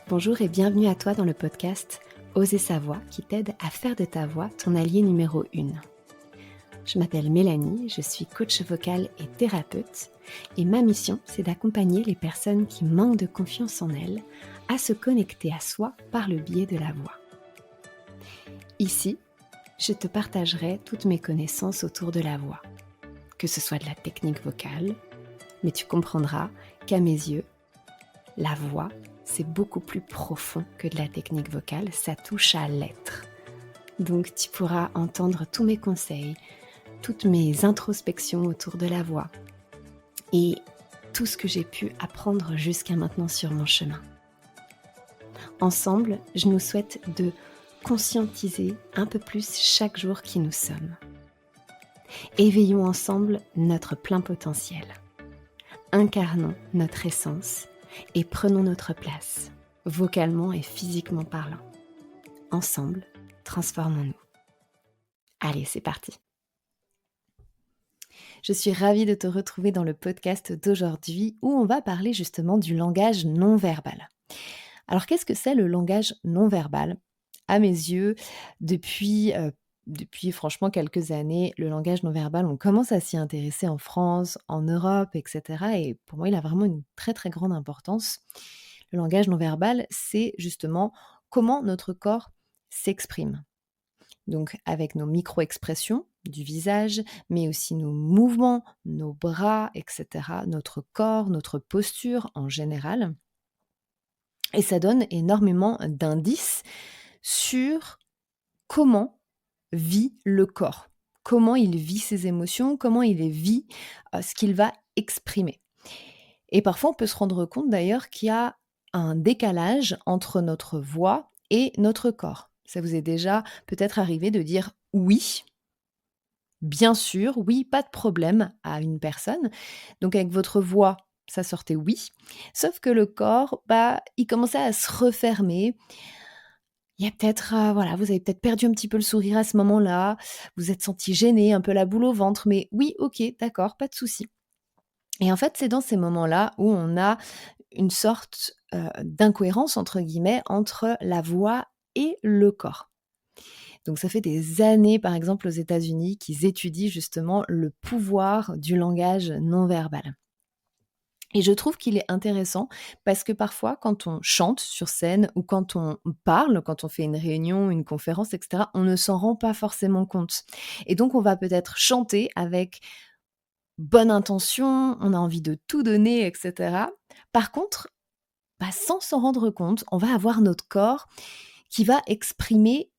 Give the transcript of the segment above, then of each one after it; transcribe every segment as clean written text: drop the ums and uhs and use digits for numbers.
Bonjour et bienvenue à toi dans le podcast Oser sa voix qui t'aide à faire de ta voix ton allié numéro 1. Je m'appelle Mélanie, je suis coach vocal et thérapeute et ma mission c'est d'accompagner les personnes qui manquent de confiance en elles à se connecter à soi par le biais de la voix. Ici, je te partagerai toutes mes connaissances autour de la voix, que ce soit de la technique vocale, mais tu comprendras qu'à mes yeux, la voix, c'est beaucoup plus profond que de la technique vocale, ça touche à l'être. Donc tu pourras entendre tous mes conseils, toutes mes introspections autour de la voix et tout ce que j'ai pu apprendre jusqu'à maintenant sur mon chemin. Ensemble, je nous souhaite de conscientiser un peu plus chaque jour qui nous sommes. Éveillons ensemble notre plein potentiel. Incarnons notre essence et prenons notre place, vocalement et physiquement parlant. Ensemble, transformons-nous. Allez, c'est parti. Je suis ravie de te retrouver dans le podcast d'aujourd'hui où on va parler justement du langage non verbal. Alors, qu'est-ce que c'est le langage non verbal ? À mes yeux, depuis franchement quelques années, le langage non verbal, on commence à s'y intéresser en France, en Europe, etc. Et pour moi, il a vraiment une très très grande importance. Le langage non verbal, c'est justement comment notre corps s'exprime. Donc avec nos micro-expressions du visage, mais aussi nos mouvements, nos bras, etc., notre corps, notre posture en général. Et ça donne énormément d'indices sur comment vit le corps, comment il vit ses émotions, comment il vit ce qu'il va exprimer. Et parfois, on peut se rendre compte d'ailleurs qu'il y a un décalage entre notre voix et notre corps. Ça vous est déjà peut-être arrivé de dire oui, bien sûr, oui, pas de problème à une personne. Donc avec votre voix, ça sortait oui. Sauf que le corps, il commençait à se refermer. Il y a peut-être, vous avez peut-être perdu un petit peu le sourire à ce moment-là. Vous êtes senti gêné, un peu la boule au ventre, mais oui, ok, d'accord, pas de souci. Et en fait, c'est dans ces moments-là où on a une sorte d'incohérence, entre guillemets, entre la voix et le corps. Donc ça fait des années, par exemple, aux États-Unis, qu'ils étudient justement le pouvoir du langage non verbal. Et je trouve qu'il est intéressant parce que parfois, quand on chante sur scène ou quand on parle, quand on fait une réunion, une conférence, etc., on ne s'en rend pas forcément compte. Et donc, on va peut-être chanter avec bonne intention, on a envie de tout donner, etc. Par contre, sans s'en rendre compte, on va avoir notre corps qui va exprimer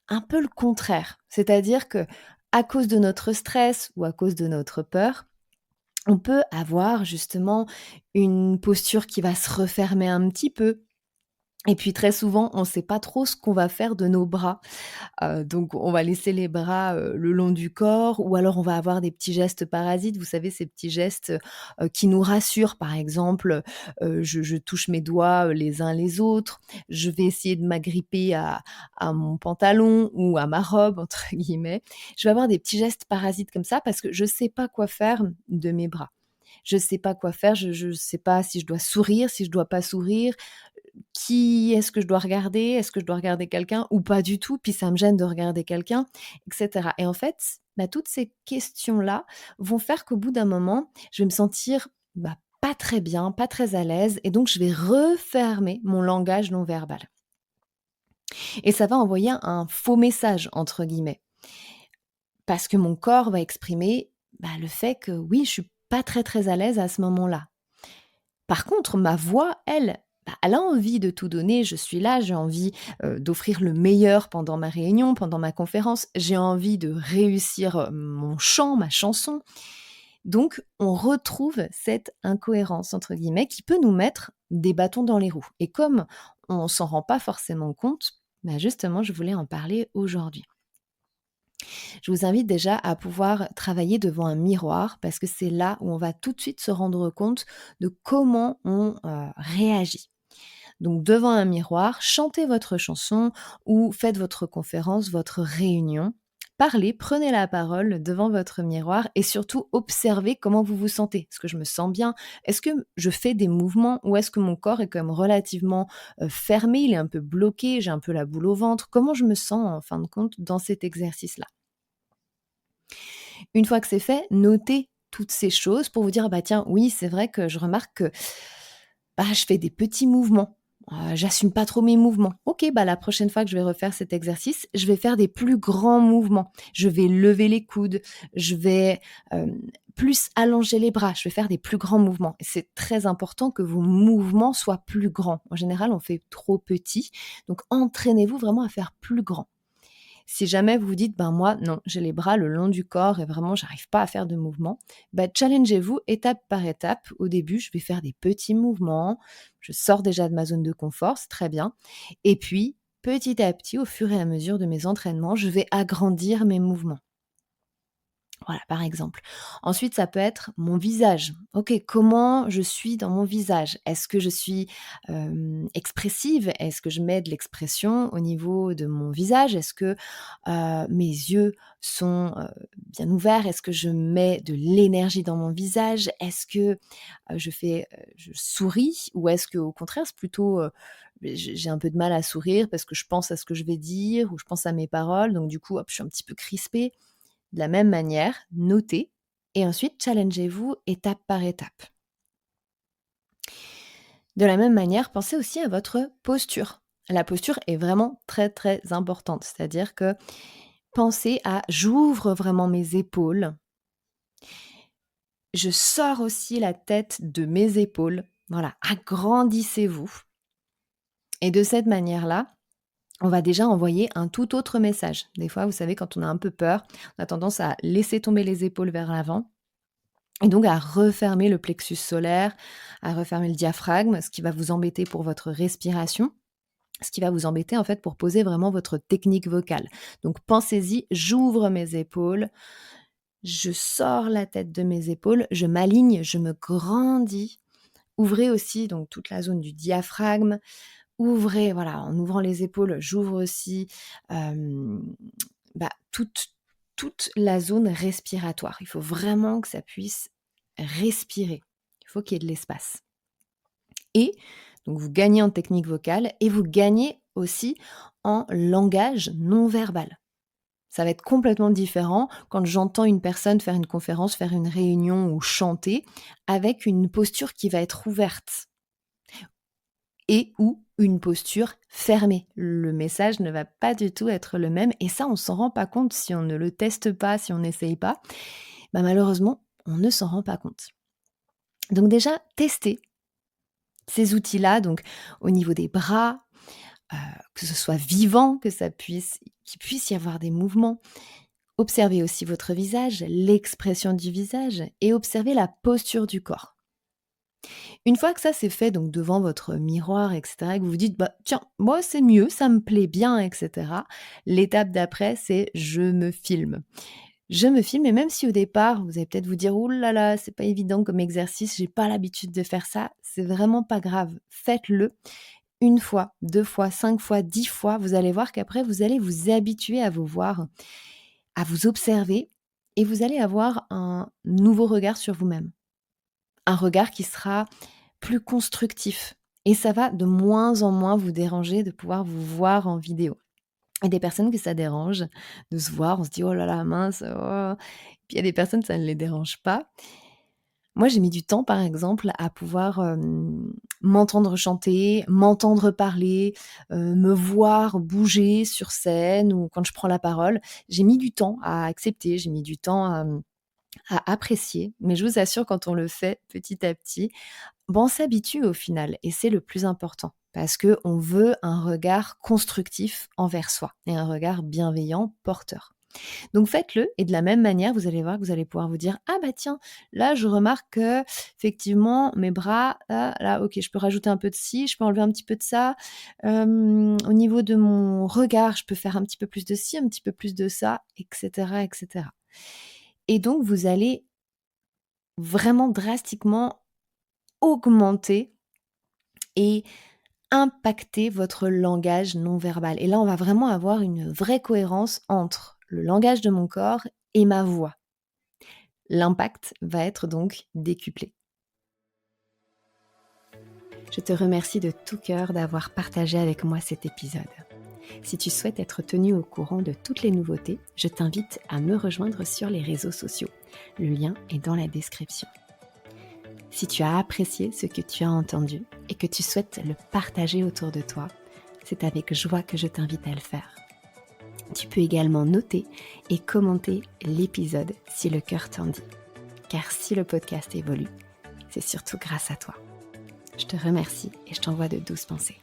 un peu le contraire. C'est-à-dire que à cause de notre stress ou à cause de notre peur, on peut avoir justement une posture qui va se refermer un petit peu. Et puis très souvent, on ne sait pas trop ce qu'on va faire de nos bras. Donc on va laisser les bras, le long du corps ou alors on va avoir des petits gestes parasites. Vous savez, ces petits gestes, qui nous rassurent. Par exemple, je touche mes doigts, les uns les autres. Je vais essayer de m'agripper à mon pantalon ou à ma «robe» entre guillemets. Je vais avoir des petits gestes parasites comme ça parce que je ne sais pas quoi faire de mes bras. Je ne sais pas quoi faire, je sais pas si je dois sourire, si je dois pas sourire. Qui est-ce que je dois regarder? Est-ce que je dois regarder quelqu'un ou pas du tout? Puis ça me gêne de regarder quelqu'un, et cetera. Et en fait, toutes ces questions-là vont faire qu'au bout d'un moment, je vais me sentir, pas très bien, pas très à l'aise et donc je vais refermer mon langage non verbal. Et ça va envoyer un «faux message» entre guillemets. Parce que mon corps va exprimer, le fait que oui, je suis pas très, très à l'aise à ce moment-là. Par contre, ma voix, elle, elle a envie de tout donner. Je suis là, j'ai envie, d'offrir le meilleur pendant ma réunion, pendant ma conférence. J'ai envie de réussir, mon chant, ma chanson. Donc on retrouve cette «incohérence» entre guillemets qui peut nous mettre des bâtons dans les roues et comme on s'en rend pas forcément compte, justement, je voulais en parler aujourd'hui. Je vous invite déjà à pouvoir travailler devant un miroir parce que c'est là où on va tout de suite se rendre compte de comment on réagit. Donc devant un miroir, chantez votre chanson ou faites votre conférence, votre réunion. parlez, prenez la parole devant votre miroir et surtout observez comment vous vous sentez. Est-ce que je me sens bien? Est-ce que je fais des mouvements ou est-ce que mon corps est quand même relativement, fermé, il est un peu bloqué, j'ai un peu la boule au ventre? Comment je me sens en fin de compte dans cet exercice-là? Une fois que c'est fait, notez toutes ces choses pour vous dire: «Ah bah tiens, oui, c'est vrai que je remarque que, bah, je fais des petits mouvements. J'assume pas trop mes mouvements. OK, bah, la prochaine fois que je vais refaire cet exercice, je vais faire des plus grands mouvements. Je vais lever les coudes, je vais, plus allonger les bras, je vais faire des plus grands mouvements» et c'est très important que vos mouvements soient plus grands. En général, on fait trop petit, donc entraînez-vous vraiment à faire plus grand. Si jamais vous vous dites: «Ben, moi, non, j'ai les bras le long du corps et vraiment j'arrive pas à faire de mouvement», bah, challengez-vous étape par étape. Au début, je vais faire des petits mouvements, je sors déjà de ma zone de confort, c'est très bien et puis, petit à petit, au fur et à mesure de mes entraînements, je vais agrandir mes mouvements. Voilà, par exemple. Ensuite, ça peut être mon visage. OK, comment je suis dans mon visage? Est-ce que je suis, expressive? Est-ce que je mets de l'expression au niveau de mon visage? Est-ce que, mes yeux sont, bien ouverts? Est-ce que je mets de l'énergie dans mon visage? Est-ce que, je souris? Ou est-ce qu'au contraire, c'est plutôt, j'ai un peu de mal à sourire parce que je pense à ce que je vais dire ou je pense à mes paroles, donc du coup, hop, je suis un petit peu crispée. De la même manière, notez et ensuite challengez-vous étape par étape. De la même manière, pensez aussi à votre posture. La posture est vraiment très, très importante. C'est-à-dire que pensez à: «J'ouvre vraiment mes épaules, je sors aussi la tête de mes épaules». Voilà, agrandissez-vous et de cette manière-là, on va déjà envoyer un tout autre message. Des fois, vous savez, quand on a un peu peur, on a tendance à laisser tomber les épaules vers l'avant. Et donc à refermer le plexus solaire, à refermer le diaphragme, ce qui va vous embêter pour votre respiration, ce qui va vous embêter en fait pour poser vraiment votre technique vocale. Donc pensez-y, j'ouvre mes épaules, je sors la tête de mes épaules, je m'aligne, je me grandis. Ouvrez aussi donc toute la zone du diaphragme. Ouvrez, voilà, en ouvrant les épaules, j'ouvre aussi toute la zone respiratoire. Il faut vraiment que ça puisse respirer. Il faut qu'il y ait de l'espace. Et donc vous gagnez en technique vocale et vous gagnez aussi en langage non verbal. Ça va être complètement différent quand j'entends une personne faire une conférence, faire une réunion ou chanter avec une posture qui va être ouverte et ou une posture fermée. Le message ne va pas du tout être le même et ça, on s'en rend pas compte si on ne le teste pas, si on n'essaye pas. Bah, malheureusement, on ne s'en rend pas compte. Donc déjà, testez ces outils-là, donc au niveau des bras, heu, que ce soit vivant, qu'il puisse y avoir des mouvements. Observez aussi votre visage, l'expression du visage et observez la posture du corps. Une fois que ça c'est fait, donc devant votre miroir et cetera et que vous vous dites: «Bah, tiens, moi c'est mieux, ça me plaît bien» et cetera. L'étape d'après, c'est je me filme. Je me filme et même si au départ, vous allez peut-être vous dire: «Ouh là là, c'est pas évident comme exercice, j'ai pas l'habitude de faire ça», c'est vraiment pas grave. Faites-le une fois, 2 fois, 5 fois, 10 fois. Vous allez voir qu'après vous allez vous habituer à vous voir, à vous observer et vous allez avoir un nouveau regard sur vous-même. Un regard qui sera plus constructif et ça va de moins en moins vous déranger de pouvoir vous voir en vidéo. Il y a des personnes que ça dérange de se voir, on se dit: «Oh là là, mince, oh». Puis il y a des personnes, ça ne les dérange pas. Moi, j'ai mis du temps, par exemple, à pouvoir, m'entendre chanter, m'entendre parler, me voir bouger sur scène ou quand je prends la parole. J'ai mis du temps à accepter, j'ai mis du temps à apprécier, mais je vous assure quand on le fait petit à petit, ben, on s'habitue au final et c'est le plus important parce qu'on veut un regard constructif envers soi et un regard bienveillant, porteur. Donc faites-le et de la même manière, vous allez voir que vous allez pouvoir vous dire: «Ah bah tiens, là je remarque que effectivement mes bras, là OK, je peux rajouter un peu de ci, je peux enlever un petit peu de ça. Au niveau de mon regard, je peux faire un petit peu plus de ci, un petit peu plus de ça» et cetera et cetera. Et donc vous allez vraiment drastiquement augmenter et impacter votre langage non verbal. Et là, on va vraiment avoir une vraie cohérence entre le langage de mon corps et ma voix. L'impact va être donc décuplé. Je te remercie de tout cœur d'avoir partagé avec moi cet épisode. Si tu souhaites être tenu au courant de toutes les nouveautés, je t'invite à me rejoindre sur les réseaux sociaux. Le lien est dans la description. Si tu as apprécié ce que tu as entendu et que tu souhaites le partager autour de toi, c'est avec joie que je t'invite à le faire. Tu peux également noter et commenter l'épisode si le cœur t'en dit. Car si le podcast évolue, c'est surtout grâce à toi. Je te remercie et je t'envoie de douces pensées.